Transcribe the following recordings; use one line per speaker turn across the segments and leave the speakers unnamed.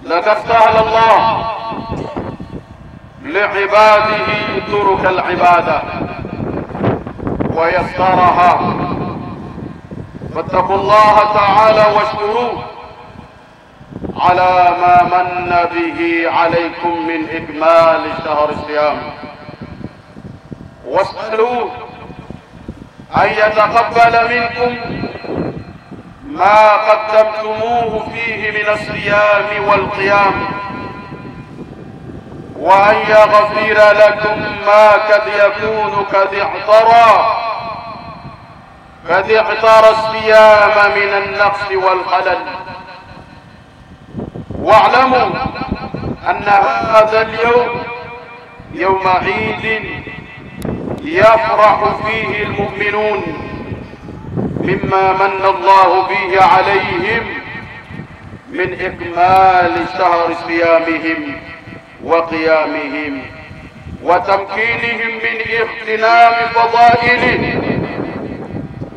لقد سهل الله لعباده طرق العبادة ويسرها، فاتقوا الله تعالى واشكروه على ما من به عليكم من إكمال شهر الصيام، واسألوه أن يتقبل منكم ما قدمتموه فيه من الصيام والقيام، وأن يغفر لكم ما قد يكون قد اعترى الصيام من النقص والخلل. واعلموا أن هذا اليوم يوم عيد يفرح فيه المؤمنون مما من الله به عليهم من إكمال شهر صيامهم وقيامهم وتمكينهم من اغتنام فضائله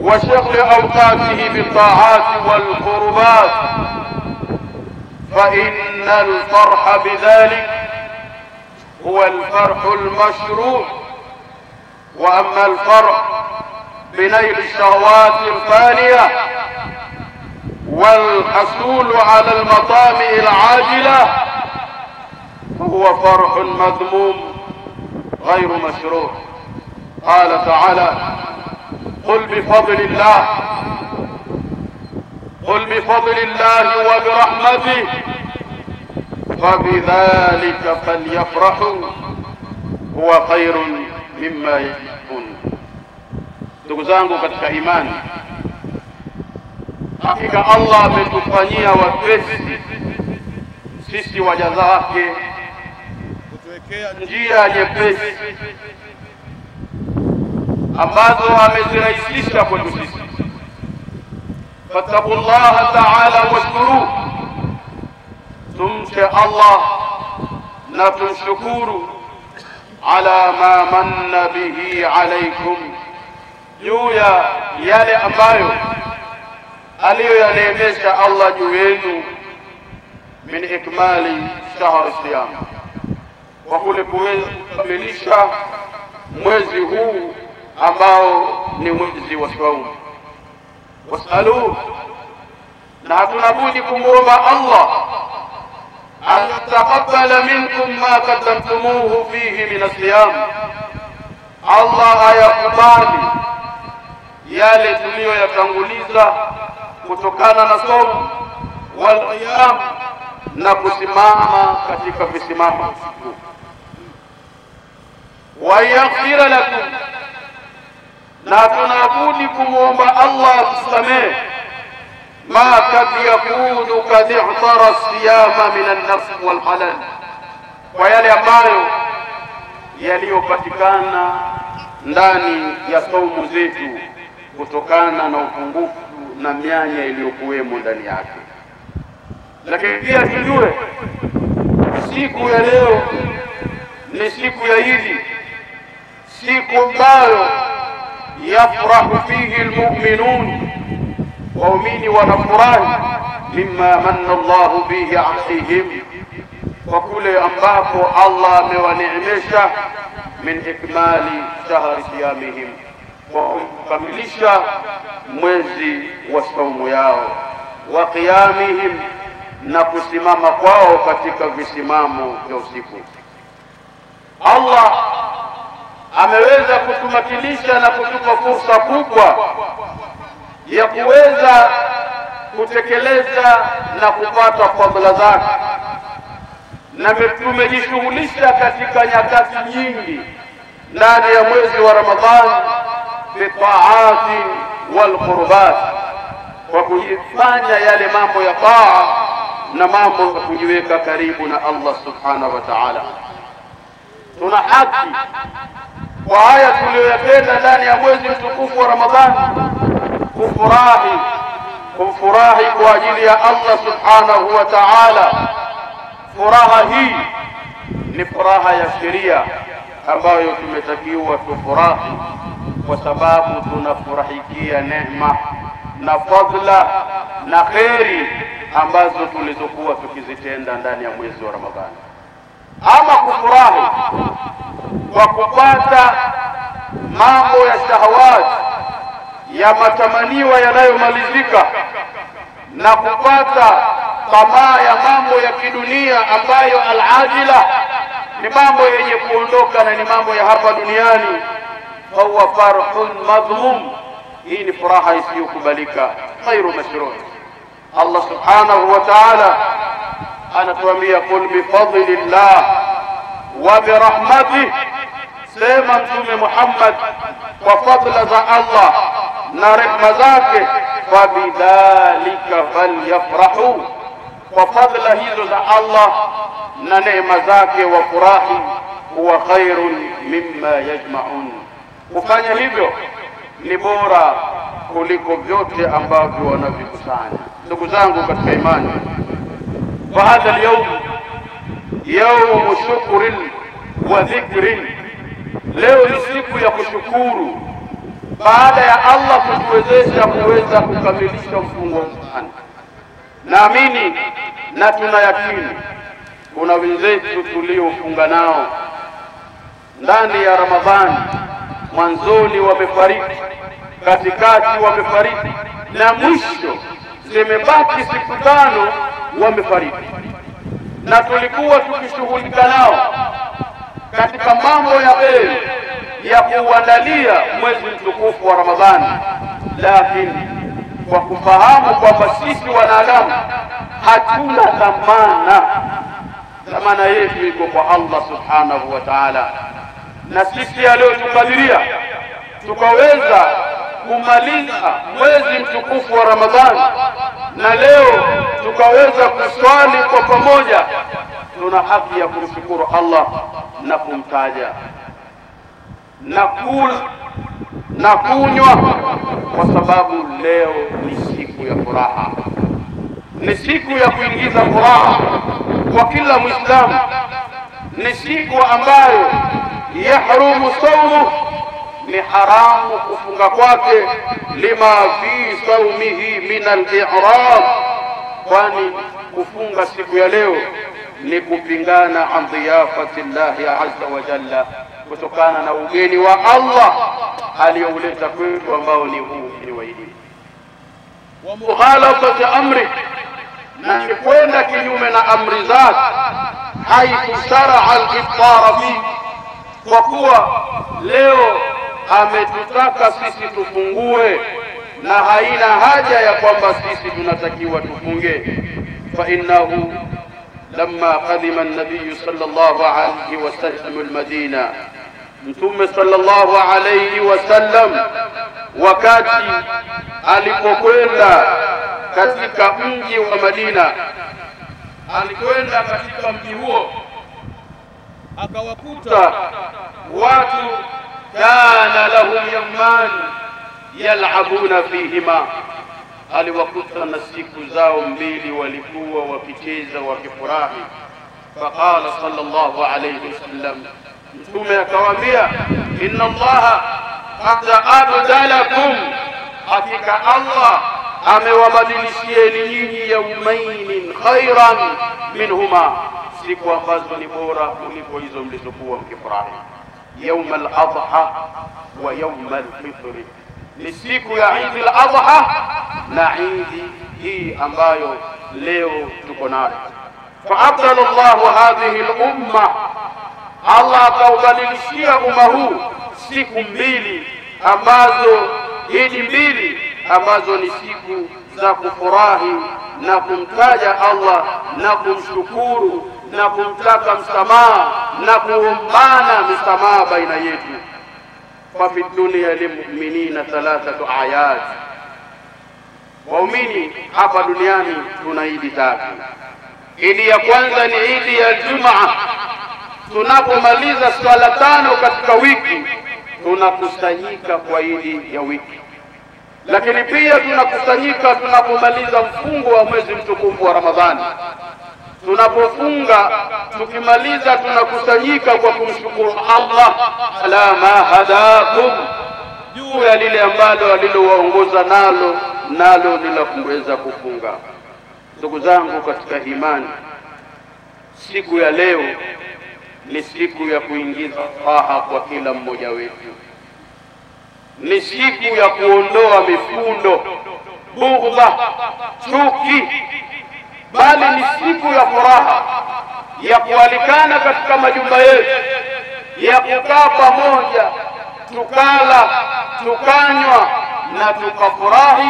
وشغل أوقاته بالطاعات والقربات، فإن الفرح بذلك هو الفرح المشروع. وأما الفرح بنيل الشهوات الفانية والحصول على المطامع العاجلة فهو فرح مذموم غير مشروع. قال تعالى: قل بفضل الله وبرحمته فبذلك فليفرحوا هو خير mimma yakun. Ndugu zangu katika imani, hakika Allah ametufanyia wepesi sisi waja wake, kutuwekea njia nyepesi ambazo amezirahisisha kwetu sisi. Fattaqullaha ta'ala washkuru, tumche Allah na tumshukuru ala ma manna bihi alaykum, juu ya yale ambayo aliyoyaneemesha Allah juu yenu, min ikmali shahr siyam, wa kule kukamilisha mwezi huu ambao ni mwezi wa saumu. Wasalu, na hatuna budi kumwomba Allah an yataqabbala minkum ma qaddamtumuhu fihi min as-siyam, Allah ayakubali yale tuliyoyatanguliza kutokana na saumu wal qiyam, na kusimama katika visimamo, wa yaghfira lakum, na tunabudi kumwomba Allah atusamehe ma kad yakunu kad i'tara siyama min an-nafs wal halal, kwa yale ambayo yaliyopatikana ndani ya saumu zetu kutokana na upungufu na mianya iliyokuwemo ndani yake. Lakini pia tujue siku ya leo ni siku ya Idi, siku ambayo yafrahu fihi almu'minun, waumini wanafurahi mimma manna Allahu bihi alayhim, kwa kule ambapo Allah amewaneemesha min ikmali shahri siyamihim, kwa kukamilisha mwezi wa saumu yao, wa qiyamihim, na kusimama kwao katika visimamo vya usiku. Allah ameweza kutumakinisha na kutupa fursa kubwa ya kuweza kutekeleza na kupata fadhila zake, na tumejishughulisha katika nyakati nyingi ndani ya mwezi wa Ramadhani bitaati wal qurbat, kwa kufanya yale mambo ya taa na mambo ya kujiweka karibu na Allah subhanahu wa ta'ala. Tuna haki kwa haya tuliyoyapenda ndani ya mwezi mtukufu wa Ramadhani kufurahi kwa ajili ya Allah subhanahu wa ta'ala. Furaha hii ni furaha ya sheria ambayo tumetakiwa tufurahi, kwa sababu tunafurahikia neema na fadla na kheri ambazo tulizokuwa tukizitenda ndani ya mwezi wa Ramadhani. Ama kufurahi kwa kupata mambo ya shahawati, ya matamanio yanayomalizika, na kupata tamaa ya mambo ya kidunia ambayo al-ajila, ni mambo yenye kuondoka na ni mambo ya hapa duniani, huwa farhun madhmum. Hii ni furaha isiyokubalika, khairu mashru'. Allah subhanahu wa ta'ala anatuambia, qul bifadlillah wa birahmatihi, sema Mtume Muhammad, kwa fadla za Allah na rehema zake, fabidhalika falyafrahu, kwa fadla hizo za Allah na neema zake wafurahi, huwa khairun mimma yajma'un. Kufanya hivyo ni bora kuliko vyote ambavyo wanavikusanya. Ndugu zangu katika imani, wa hadha al-yawm yawm shukrin wa dhikrin, leo ni siku ya kushukuru baada ya Allah kutuwezesha kuweza kukamilisha mfungo wa Ramadhani. Naamini na tunayakini kuna wenzetu tuliofunga nao ndani ya Ramadhani, mwanzoni wamefariki, katikati wamefariki, na mwisho zimebaki siku 5 wamefariki. Na tulikuwa tukishughulika nao katika mambo ya kheri ya kuandalia mwezi mtukufu wa Ramadhani, lakini kwa kufahamu kwamba sisi wanadamu hatuna dhamana yetu iko kwa Allah subhanahu wa ta'ala, na sisi aliyotukadiria tukaweza kumaliza mwezi mtukufu wa Ramadhani, na leo tukaweza kuswali kwa pamoja, tuna haki ya kumshukuru Allah na kumtaja na kula na kunywa, kwa sababu leo ni siku ya furaha, ni siku ya kuingiza furaha kwa kila Muislamu, ni siku ambayo yahrumu sawmu, ni haramu kufunga kwake, lima fi sawmihi min al-i'rab, kwani kufunga siku ya leo ni kupingana an dhiyafati Llahi azza wa jalla, kutokana na ugeni wa Allah aliyouleta kwetu ambao ni huu ni waidi wa mukhalafati amri, na kwenda kinyume na amri zake, haithu shar'a al-iftar fi, kwa kuwa leo ametutaka sisi tufungue na haina haja ya kwamba sisi tunatakiwa tufunge. Fa innahu lamma qadima an-nabiy sallallahu alayhi wa sallam al-Madina, Mtume sallallahu alayhi wasallam wakati alipokwenda katika mji wa Madina, alikwenda katika mji huo akawakuta watu kana lahum yawman yal'abuna fihima, aliwakuta na siku zao mbili walikuwa wakicheza wakifurahi. Faqala sallallahu alayhi wasallam, Mtume akawaambia, inna Allaha qad abdalakum, hakika Allah amewabadilishieni nyinyi yawmain khairan minhuma, siku ambazo ni bora kuliko hizo mlizokuwa mkifurahi. Yawm al-adha wa yawm al-fitr, ni siku ya Eid al-Adha na Eid hii ambayo leo tuko nayo. Fa abdala Allahu hadhihi al-umma, Allah akaubadilishia umma huu siku mbili ambazo Eid mbili ambazo ni siku za kufurahi na kumtaja Allah na kumshukuru na kumtaka msamaha na kuombana msamaha baina yetu. Fa fi dunya lilmu'minina 3 ayat, waumini hapa duniani tuna Eid 3. Eid ya kwanza ni Eid ya Jumaa, tunapomaliza swala 5 katika wiki tunakusanyika kwa Eid ya wiki. Lakini pia tunakusanyika tunapomaliza mfungo wa mwezi mtukufu wa Ramadhani. Tunapofunga tukimaliza tunakusanyika kwa kumshukuru Allah ala ma hadakum, juu ya lile ambalo alilowaongoza nalo ni la kuweza kufunga. Ndugu zangu katika imani, siku ya leo ni siku ya kuingiza raha kwa kila mmoja wetu. Ni siku ya kuondoa mifundo, bughdha, chuki, bali ni siku ya furaha, ya kualikana katika majumba yetu, ya kukaa pamoja, tukala, tukanywa na tukafurahi,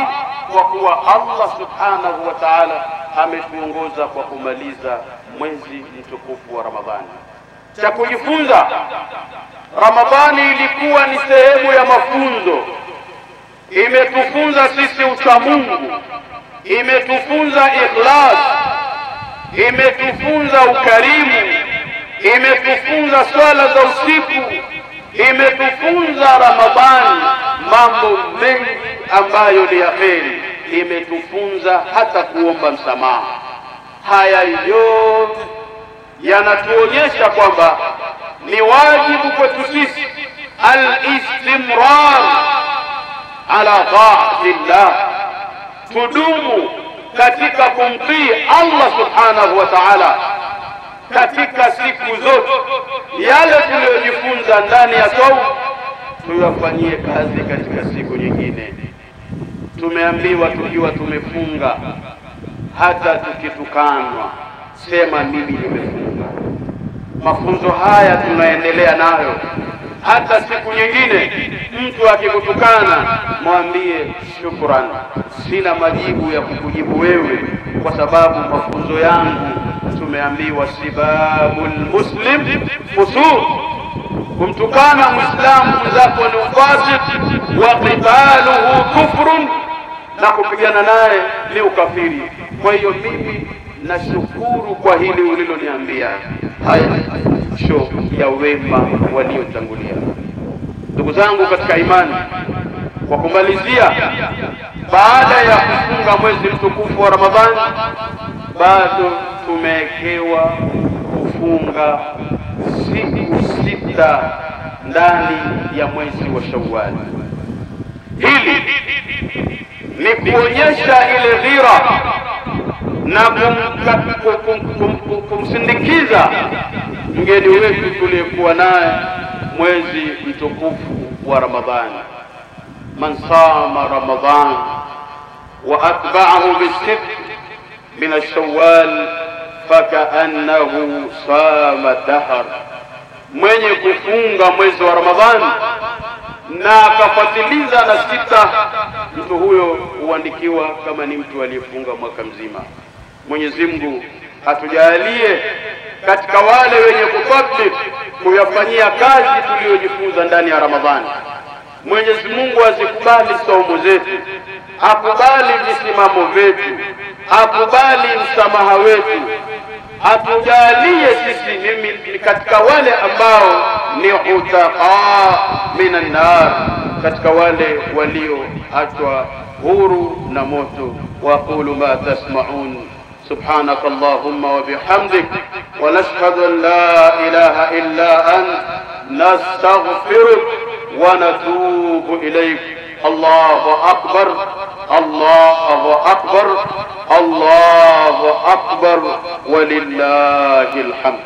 kwa kuwa Allah subhanahu wa ta'ala ametuongoza kwa kumaliza mwezi mtukufu wa Ramadhani. Cha kujifunza, Ramadhani ilikuwa ni sehemu ya mafunzo. Imetufunza sisi uchamungu, imetufunza ikhlas, imetufunza ukarimu, imetufunza swala za usiku, imetufunza Ramadhani mambo mengi ambayo ni ya kheri, imetufunza hata kuomba msamaha. Haya yote yanatuonyesha kwamba ni wajibu kwetu sisi al-istimrar ala ta'atillah, tudumu katika kumtii Allah subhanahu wa ta'ala katika siku zote. Yale tuliyojifunza ndani ya saumu tuyafanyie kazi katika siku nyingine. Tumeambiwa tukiwa tumefunga, hata tukitukanwa, sema mimi nimefunga. Mafunzo haya tunaendelea nayo. Hata siku nyingine mtu akikutukana, mwambie shukran, sina majibu ya kukujibu wewe, kwa sababu mafunzo yangu tumeambiwa sibabul muslim fusuq, kumtukana muislamu mwenzako ni ufasik, wa qitaluhu kufrun, na kupigana naye ni ukafiri. Kwa hiyo mimi nashukuru kwa hili uliloniambia. Haya sho ya wema waliotangulia. Ndugu zangu katika imani, kwa kumalizia, baada ya kufunga mwezi mtukufu wa Ramadhani, bado tumewekewa kufunga siku 6 ndani ya mwezi wa Shawwal. Hili ni kuonyesha ile dhira na kumsindikiza mgeni wetu tuliyekuwa naye mwezi mtukufu wa Ramadhani. Man sama Ramadhan wa atba'ahu bis-sitt min ash-Shawwal fakaannahu sama dahr, mwenye kufunga mwezi wa Ramadhani na akafatiliza na 6, mtu huyo huandikiwa kama ni mtu aliyefunga mwaka mzima. Mwenyezi Mungu atujalie katika wale wenye kufadhili kuyafanyia kazi tuliyojifunza ndani ya Ramadhani. Mwenyezi Mungu azikubali saumu zetu, akubali visimamo vyetu, akubali msamaha wetu, atujalie sisi mimi katika wale ambao ni utaqa minan nar, katika wale walioachwa huru na moto. Wa qulu ma tasma'un, subhanaka Allahumma wa bihamdik, wa nashhadu an la ilaha illa ant, nastaghfiruk wa natubu ilayk. Allahu akbar, Allahu akbar, Allahu akbar, walillahil hamd.